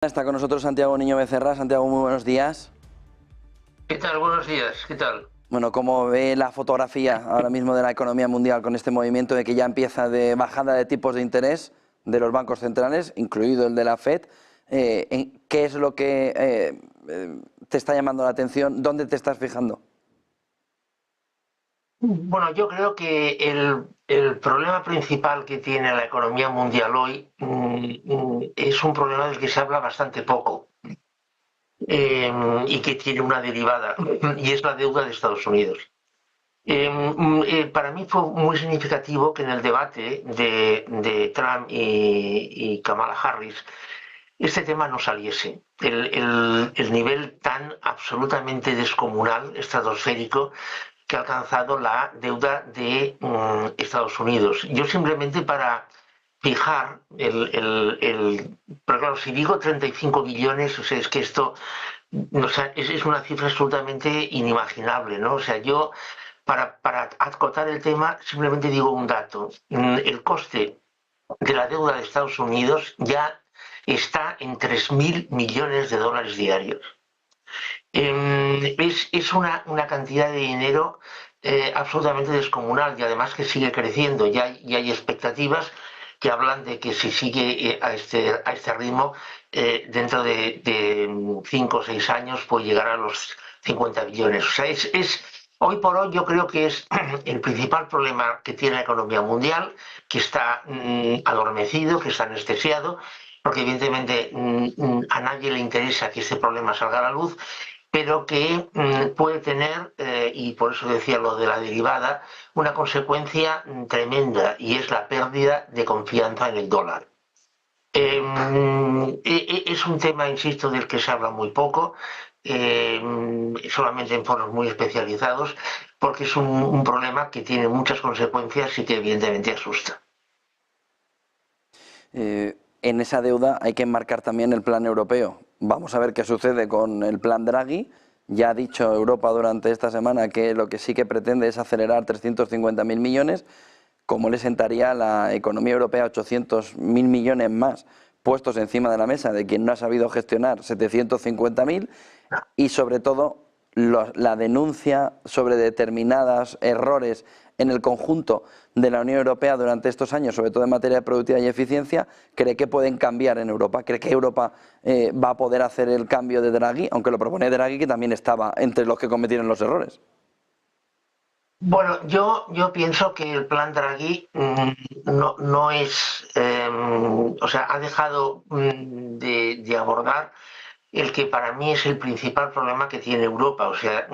Está con nosotros Santiago Niño Becerra. Santiago, muy buenos días. ¿Qué tal? Buenos días, ¿qué tal? Bueno, ¿cómo ve la fotografía ahora mismo de la economía mundial con este movimiento de que ya empieza de bajada de tipos de interés de los bancos centrales, incluido el de la FED? ¿Qué es lo que te está llamando la atención? ¿Dónde te estás fijando? Bueno, yo creo que el problema principal que tiene la economía mundial hoy es un problema del que se habla bastante poco y que tiene una derivada, y es la deuda de Estados Unidos. Para mí fue muy significativo que en el debate de Trump y Kamala Harris este tema no saliese. El nivel tan absolutamente descomunal, estratosférico, que ha alcanzado la deuda de Estados Unidos. Yo simplemente para fijar pero claro, si digo 35 billones, o sea, es que esto, o sea, es una cifra absolutamente inimaginable, ¿no? O sea, yo para acotar el tema simplemente digo un dato. El coste de la deuda de Estados Unidos ya está en 3.000 millones de dólares diarios. Es una cantidad de dinero absolutamente descomunal y además que sigue creciendo. Ya hay expectativas que hablan de que si sigue a este ritmo, dentro de 5 o 6 años puede llegar a los 50 billones. O sea, hoy por hoy yo creo que es el principal problema que tiene la economía mundial, que está adormecido, que está anestesiado, porque evidentemente a nadie le interesa que este problema salga a la luz, pero que puede tener, y por eso decía lo de la derivada, una consecuencia tremenda, y es la pérdida de confianza en el dólar. Es un tema, insisto, del que se habla muy poco, solamente en foros muy especializados, porque es un problema que tiene muchas consecuencias y que evidentemente asusta. En esa deuda hay que enmarcar también el plan europeo. Vamos a ver qué sucede con el plan Draghi. Ya ha dicho Europa durante esta semana que lo que sí que pretende es acelerar 350.000 millones. ¿Cómo le sentaría a la economía europea 800.000 millones más puestos encima de la mesa de quien no ha sabido gestionar 750.000? Y sobre todo la denuncia sobre determinados errores en el conjunto de la Unión Europea durante estos años, sobre todo en materia de productividad y eficiencia, cree que pueden cambiar en Europa. ¿Cree que Europa va a poder hacer el cambio de Draghi, aunque lo propone Draghi, que también estaba entre los que cometieron los errores? Bueno, yo pienso que el plan Draghi no es, o sea, ha dejado de abordar el que para mí es el principal problema que tiene Europa. O sea,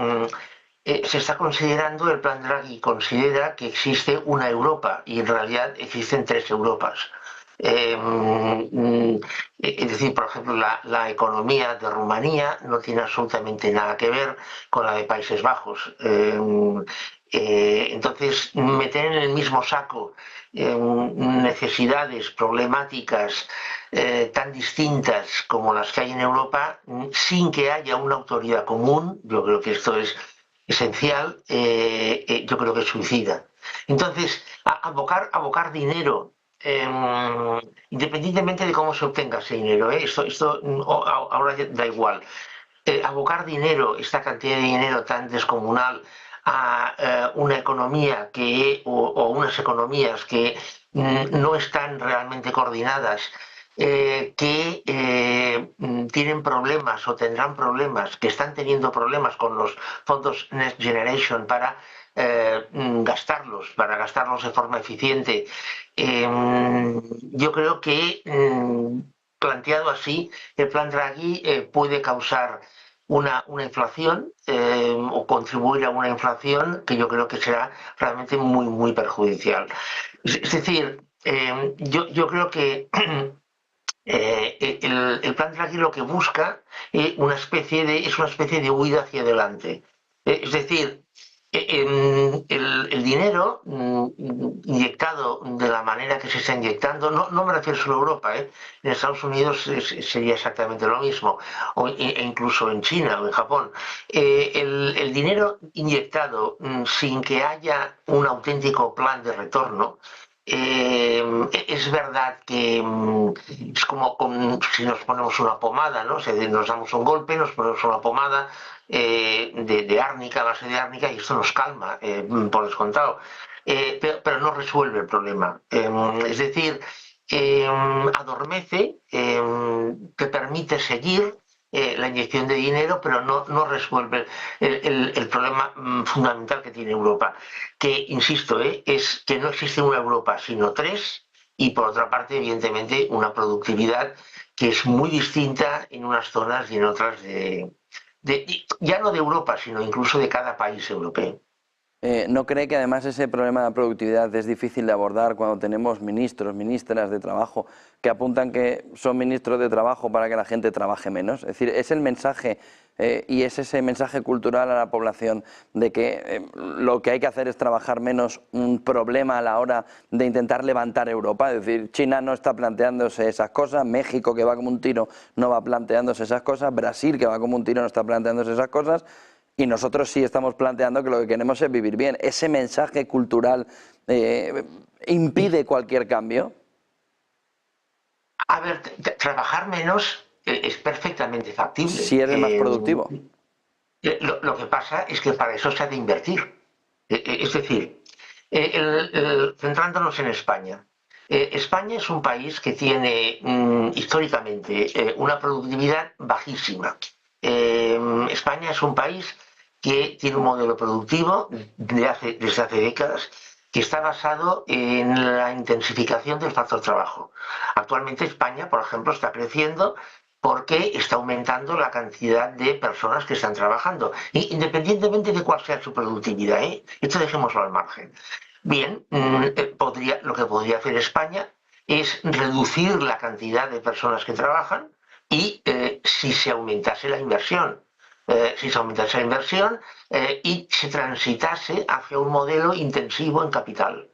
se está considerando, el plan Draghi considera que existe una Europa y en realidad existen tres Europas. Es decir, por ejemplo, la economía de Rumanía no tiene absolutamente nada que ver con la de Países Bajos. Entonces, meter en el mismo saco necesidades problemáticas tan distintas como las que hay en Europa, sin que haya una autoridad común, yo creo que esto es esencial, yo creo que es suicida. Entonces, abocar dinero, independientemente de cómo se obtenga ese dinero, esto ahora da igual, abocar dinero, esta cantidad de dinero tan descomunal a una economía o unas economías que no están realmente coordinadas, que tienen problemas o tendrán problemas, que están teniendo problemas con los fondos Next Generation para para gastarlos de forma eficiente. Yo creo que planteado así, el plan Draghi puede causar una inflación o contribuir a una inflación que yo creo que será realmente muy perjudicial. Es decir, yo creo que el plan Draghi lo que busca es una especie de huida hacia adelante. Es decir, el dinero inyectado de la manera que se está inyectando, no me refiero solo a Europa, en Estados Unidos sería exactamente lo mismo, e incluso en China o en Japón. El dinero inyectado sin que haya un auténtico plan de retorno, Es verdad que es como si nos ponemos una pomada, ¿no? O sea, nos damos un golpe, nos ponemos una pomada de árnica, base de árnica, y esto nos calma, por descontado. Pero no resuelve el problema. Es decir, adormece, te permite seguir la inyección de dinero, pero no resuelve el problema fundamental que tiene Europa, que, insisto, es que no existe una Europa, sino tres, y por otra parte, evidentemente, una productividad que es muy distinta en unas zonas y en otras ya no de Europa, sino incluso de cada país europeo. ¿No cree que además ese problema de productividad es difícil de abordar cuando tenemos ministros, ministras de trabajo que apuntan que son ministros de trabajo para que la gente trabaje menos? Es decir, es el mensaje y es ese mensaje cultural a la población de que lo que hay que hacer es trabajar menos, un problema a la hora de intentar levantar Europa. Es decir, China no está planteándose esas cosas, México, que va como un tiro, no va planteándose esas cosas, Brasil, que va como un tiro, no está planteándose esas cosas. Y nosotros sí estamos planteando que lo que queremos es vivir bien. ¿Ese mensaje cultural impide cualquier cambio? A ver, trabajar menos es perfectamente factible. Si eres más productivo. Lo que pasa es que para eso se ha de invertir. Es decir, centrándonos en España. España es un país que tiene históricamente una productividad bajísima. España es un país que tiene un modelo productivo desde hace décadas que está basado en la intensificación del factor trabajo. Actualmente España, por ejemplo, está creciendo porque está aumentando la cantidad de personas que están trabajando, independientemente de cuál sea su productividad. Esto dejémoslo al margen. Bien, lo que podría hacer España es reducir la cantidad de personas que trabajan y si se aumentase la inversión, y se transitase hacia un modelo intensivo en capital.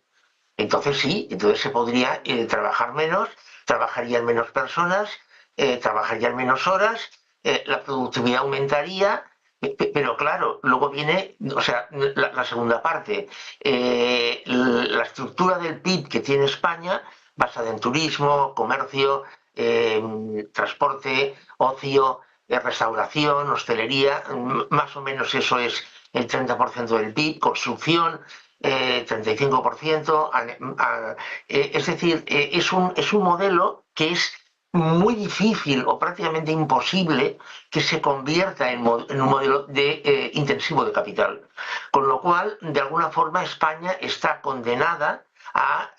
Entonces sí, entonces se podría trabajar menos, trabajarían menos personas, trabajarían menos horas, la productividad aumentaría, pero claro, luego viene, o sea, la segunda parte, la estructura del PIB que tiene España, basada en turismo, comercio, transporte, ocio, restauración, hostelería, más o menos eso es el 30% del PIB, construcción, 35%. Es decir, es un modelo que es muy difícil o prácticamente imposible que se convierta en un modelo intensivo de capital. Con lo cual, de alguna forma, España está condenada a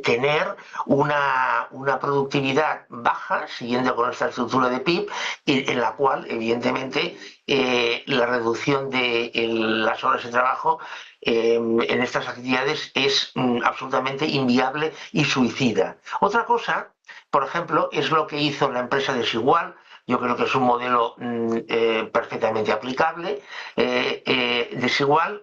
tener una productividad baja, siguiendo con esta estructura de PIB, en la cual, evidentemente, la reducción de las horas de trabajo en estas actividades es absolutamente inviable y suicida. Otra cosa, por ejemplo, es lo que hizo la empresa Desigual. Yo creo que es un modelo perfectamente aplicable. Desigual,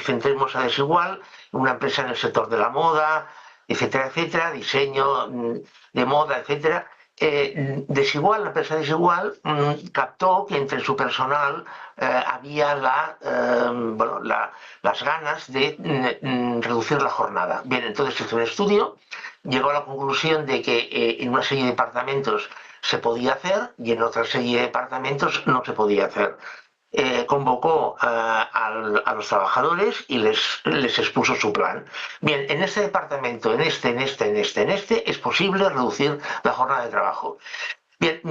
centremos a Desigual, una empresa en el sector de la moda, etcétera, etcétera, diseño de moda, etcétera. Desigual, la empresa Desigual captó que entre su personal había las ganas de reducir la jornada. Bien, entonces hizo un estudio, llegó a la conclusión de que en una serie de departamentos se podía hacer y en otra serie de departamentos no se podía hacer. Convocó a los trabajadores y les expuso su plan. Bien, en este departamento, en este, es posible reducir la jornada de trabajo. Bien,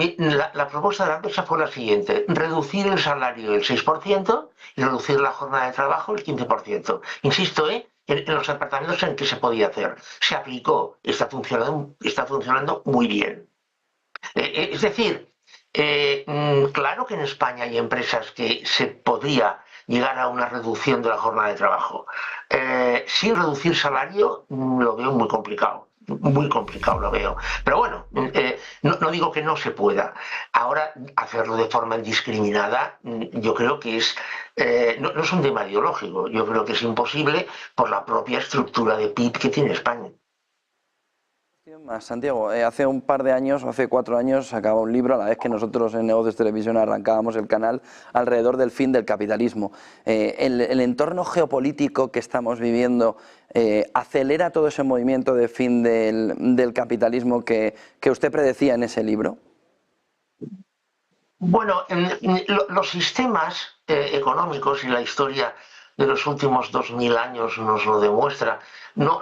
la propuesta de la empresa fue la siguiente: reducir el salario el 6% y reducir la jornada de trabajo el 15%. Insisto, en los departamentos en que se podía hacer. Se aplicó, está funcionando muy bien. Es decir, claro que en España hay empresas que se podría llegar a una reducción de la jornada de trabajo. Sin reducir salario lo veo muy complicado lo veo. Pero bueno, no digo que no se pueda. Ahora, hacerlo de forma indiscriminada, yo creo que no es un tema ideológico, yo creo que es imposible por la propia estructura de PIB que tiene España. Más, Santiago, hace un par de años, hace 4 años, sacaba un libro a la vez que nosotros en Negocios Televisión arrancábamos el canal alrededor del fin del capitalismo. El entorno geopolítico que estamos viviendo acelera todo ese movimiento de fin del capitalismo que usted predecía en ese libro. Bueno, los sistemas económicos y la historia de los últimos 2000 años nos lo demuestra, no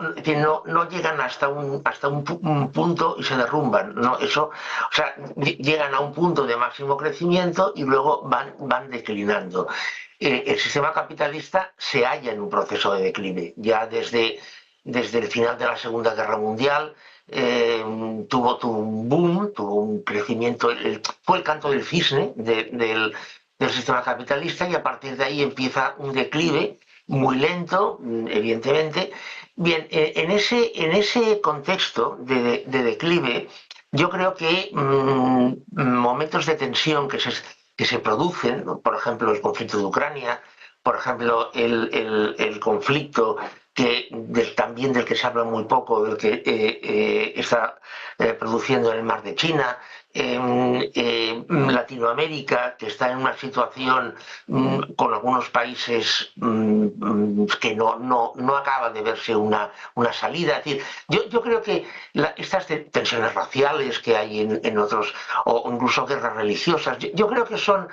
llegan hasta un punto y se derrumban, ¿no? Eso, o sea, llegan a un punto de máximo crecimiento y luego van declinando. El sistema capitalista se halla en un proceso de declive, ya desde el final de la Segunda Guerra Mundial. Tuvo un boom, tuvo un crecimiento, fue el canto del cisne del sistema capitalista, y a partir de ahí empieza un declive muy lento, evidentemente. Bien, en ese contexto de declive, yo creo que momentos de tensión que se producen, ¿no? Por ejemplo, el conflicto de Ucrania, por ejemplo, el conflicto también del que se habla muy poco, del que está produciendo en el mar de China, Latinoamérica, que está en una situación con algunos países que no acaba de verse una salida. Es decir, yo creo que estas tensiones raciales que hay en otros, o incluso guerras religiosas, yo creo que son...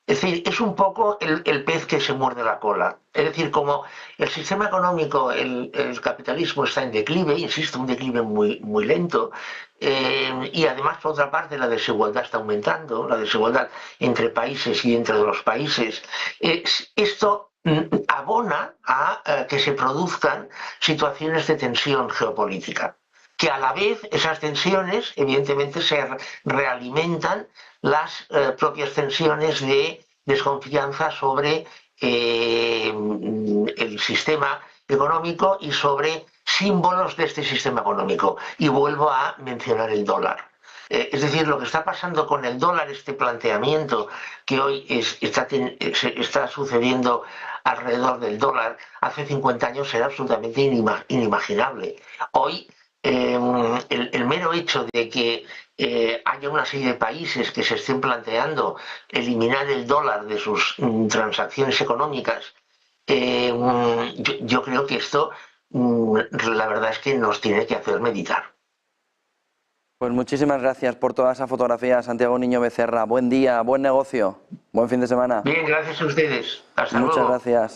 Es decir, es un poco el pez que se muerde la cola. Es decir, como el sistema económico, el capitalismo está en declive, insisto, un declive muy lento, y además, por otra parte, la desigualdad está aumentando, la desigualdad entre países y dentro de los países. Esto abona a que se produzcan situaciones de tensión geopolítica, que a la vez esas tensiones evidentemente se realimentan las propias tensiones de desconfianza sobre el sistema económico y sobre símbolos de este sistema económico. Y vuelvo a mencionar el dólar. Es decir, lo que está pasando con el dólar, este planteamiento que hoy está sucediendo alrededor del dólar, hace 50 años era absolutamente inimaginable. Hoy, el mero hecho de que haya una serie de países que se estén planteando eliminar el dólar de sus transacciones económicas, yo creo que esto, la verdad es que nos tiene que hacer meditar. Pues muchísimas gracias por toda esa fotografía, Santiago Niño Becerra. Buen día, buen negocio, buen fin de semana. Bien, gracias a ustedes. Hasta luego. Muchas gracias.